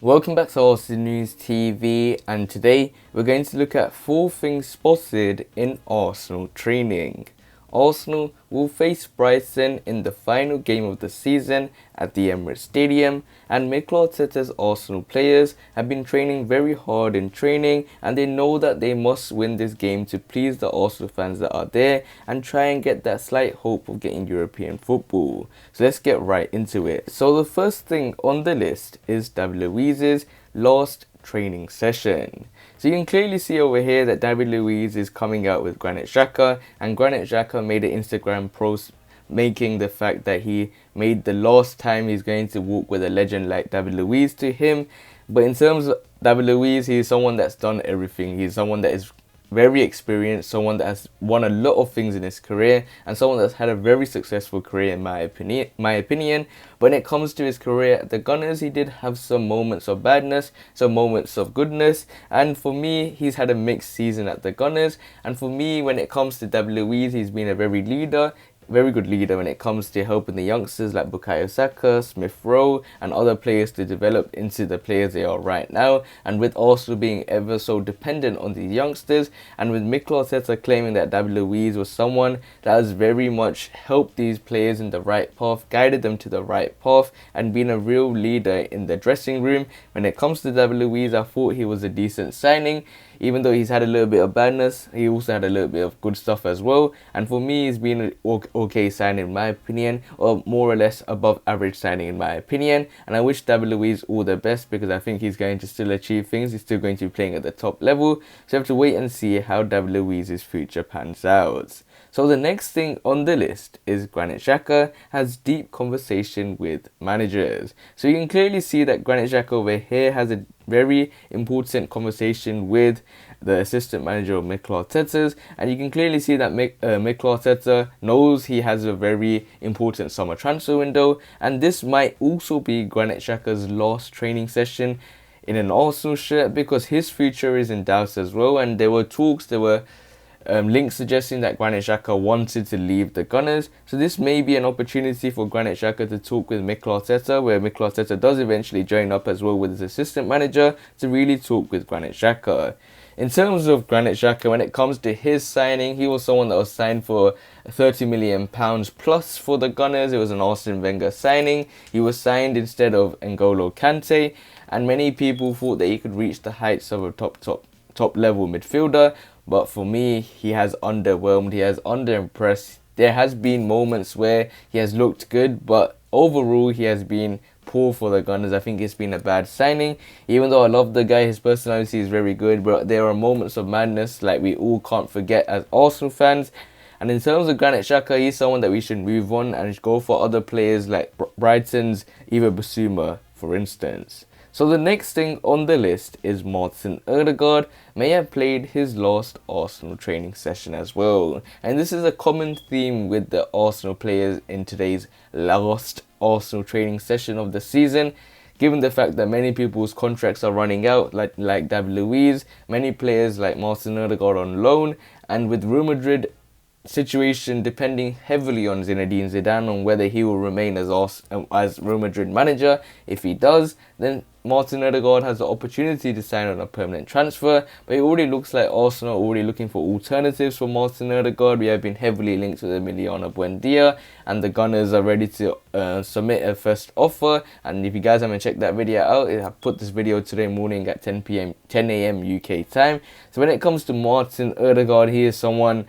Welcome back to Arsenal News TV, and today we're going to look at 4 things spotted in Arsenal training. Arsenal will face Brighton in the final game of the season at the Emirates Stadium, and Mikel Arteta's Arsenal players have been training very hard in training, and they know that they must win this game to please the Arsenal fans that are there and try and get that slight hope of getting European football. So let's get right into it. So the first thing on the list is David Luiz's last training session. So you can clearly see over here that David Luiz is coming out with Granit Xhaka, and Granit Xhaka made an Instagram post making the fact that he made the last time he's going to walk with a legend like David Luiz to him. But in terms of David Luiz, he's someone that's done everything. He's someone that is very experienced, someone that has won a lot of things in his career, and someone that's had a very successful career in my opinion. When it comes to his career at the Gunners, he did have some moments of badness, some moments of goodness, and for me, he's had a mixed season at the Gunners. And for me, when it comes to David Luiz, he's been a very good leader when it comes to helping the youngsters like Bukayo Saka, Smith Rowe, and other players to develop into the players they are right now. And with Arsenal being ever so dependent on these youngsters, and with Mikel Arteta claiming that David Luiz was someone that has very much helped these players in the right path, guided them to the right path, and been a real leader in the dressing room. When it comes to David Luiz, I thought he was a decent signing. Even though he's had a little bit of badness, he also had a little bit of good stuff as well. And for me, he's been an okay signing in my opinion, or more or less above average signing in my opinion. And I wish David Luiz all the best, because I think he's going to still achieve things. He's still going to be playing at the top level. So you have to wait and see how David Luiz's future pans out. So the next thing on the list is Granit Xhaka has deep conversation with managers. So you can clearly see that Granit Xhaka over here has a very important conversation with the assistant manager of Mikel Arteta's, and you can clearly see that Mikel Arteta knows he has a very important summer transfer window, and this might also be Granit Xhaka's last training session in an Arsenal shirt, because his future is in doubt as well. And there were links suggesting that Granit Xhaka wanted to leave the Gunners. So this may be an opportunity for Granit Xhaka to talk with Mikel Arteta, where Mikel Arteta does eventually join up as well with his assistant manager to really talk with Granit Xhaka. In terms of Granit Xhaka, when it comes to his signing, he was someone that was signed for £30 million plus for the Gunners. It was an Arsene Wenger signing. He was signed instead of N'Golo Kante, and many people thought that he could reach the heights of a top level midfielder. But for me, he has underwhelmed, he has underimpressed. There has been moments where he has looked good, but overall he has been poor for the Gunners. I think it's been a bad signing. Even though I love the guy, his personality is very good, but there are moments of madness like we all can't forget as Arsenal fans. And in terms of Granit Xhaka, he's someone that we should move on and go for other players like Brighton's Iva Basuma, for instance. So the next thing on the list is Martin Ødegaard may have played his last Arsenal training session as well. And this is a common theme with the Arsenal players in today's last Arsenal training session of the season. Given the fact that many people's contracts are running out, like David Luiz, many players like Martin Ødegaard on loan, and with Real Madrid situation depending heavily on Zinedine Zidane on whether he will remain as Real Madrid manager. If he does, then Martin Ødegaard has the opportunity to sign on a permanent transfer, but it already looks like Arsenal are already looking for alternatives for Martin Ødegaard. We have been heavily linked with Emiliano Buendia, and the Gunners are ready to submit a first offer. And if you guys haven't checked that video out, I put this video today morning at 10 a.m. UK time. So when it comes to Martin Ødegaard, he is someone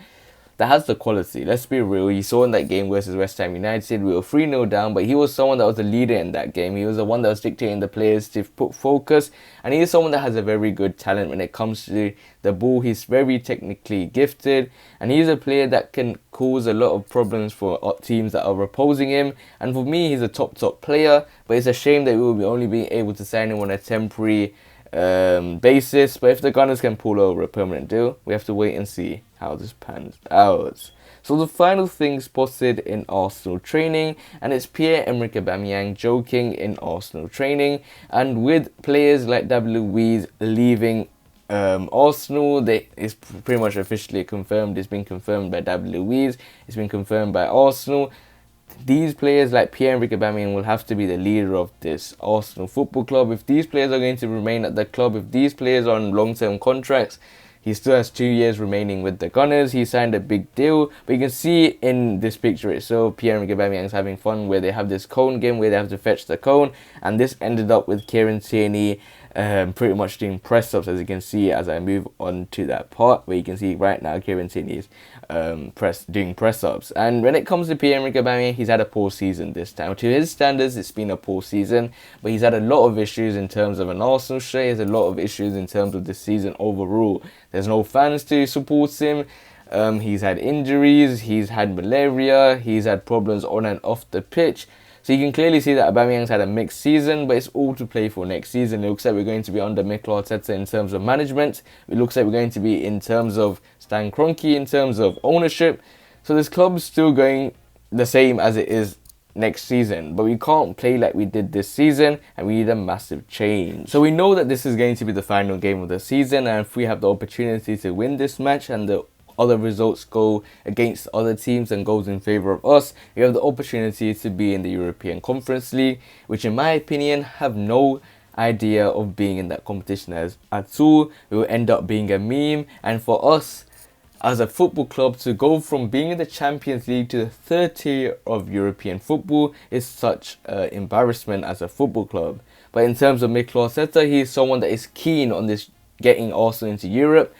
that has the quality. Let's be real. You saw in that game versus West Ham United, we were 3-0 down, but he was someone that was a leader in that game. He was the one that was dictating the players to put focus, and he is someone that has a very good talent when it comes to the ball. He's very technically gifted, and he's a player that can cause a lot of problems for teams that are opposing him. And for me, he's a top player, but it's a shame that we will be only being able to sign him on a temporary basis. But if the Gunners can pull over a permanent deal, we have to wait and see how this pans out. So the final thing spotted in Arsenal training, and it's Pierre-Emerick Aubameyang joking in Arsenal training, and with players like David Luiz leaving Arsenal, it's pretty much officially confirmed. It's been confirmed by David Luiz, it's been confirmed by Arsenal. these players like Pierre-Emerick Aubameyang will have to be the leader of this Arsenal Football Club. If these players are going to remain at the club, if these players are on long-term contracts, he still has 2 years remaining with the Gunners. He signed a big deal. But you can see in this picture itself, Pierre-Emerick Aubameyang's having fun where they have this cone game where they have to fetch the cone. And this ended up with Kieran Tierney pretty much doing press-ups, as you can see as I move on to that part where you can see right now Kieran Tierney is doing press-ups. And when it comes to Pierre-Emerick Aubameyang, he's had a poor season this time. To his standards, it's been a poor season, but he's had a lot of issues in terms of an Arsenal shirt. He has a lot of issues in terms of this season overall. There's no fans to support him. He's had injuries, he's had malaria, he's had problems on and off the pitch. So you can clearly see that Aubameyang's had a mixed season, but it's all to play for next season. It looks like we're going to be under Mikel Arteta in terms of management. It looks like we're going to be in terms of Stan Kroenke, in terms of ownership. So this club's still going the same as it is next season, but we can't play like we did this season, and we need a massive change. So we know that this is going to be the final game of the season, and if we have the opportunity to win this match and the other results go against other teams and goes in favour of us, we have the opportunity to be in the European Conference League, which in my opinion have no idea of being in that competition at all. It will end up being a meme, and for us as a football club to go from being in the Champions League to the third tier of European football is such an embarrassment as a football club. But in terms of Mikel Arteta, he is someone that is keen on this getting Arsenal into Europe.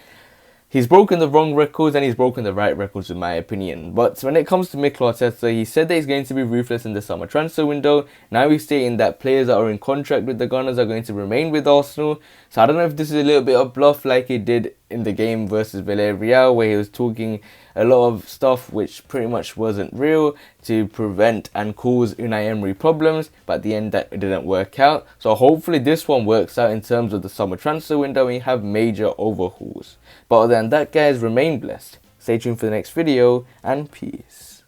He's broken the wrong records and he's broken the right records in my opinion. But when it comes to Mikel Arteta, he said that he's going to be ruthless in the summer transfer window. Now he's stating that players that are in contract with the Gunners are going to remain with Arsenal. So I don't know if this is a little bit of bluff like he did in the game versus Villarreal, where he was talking a lot of stuff which pretty much wasn't real to prevent and cause Unai Emery problems, but at the end that didn't work out. So hopefully this one works out in terms of the summer transfer window and we have major overhauls. But other than that, guys, remain blessed. Stay tuned for the next video and peace.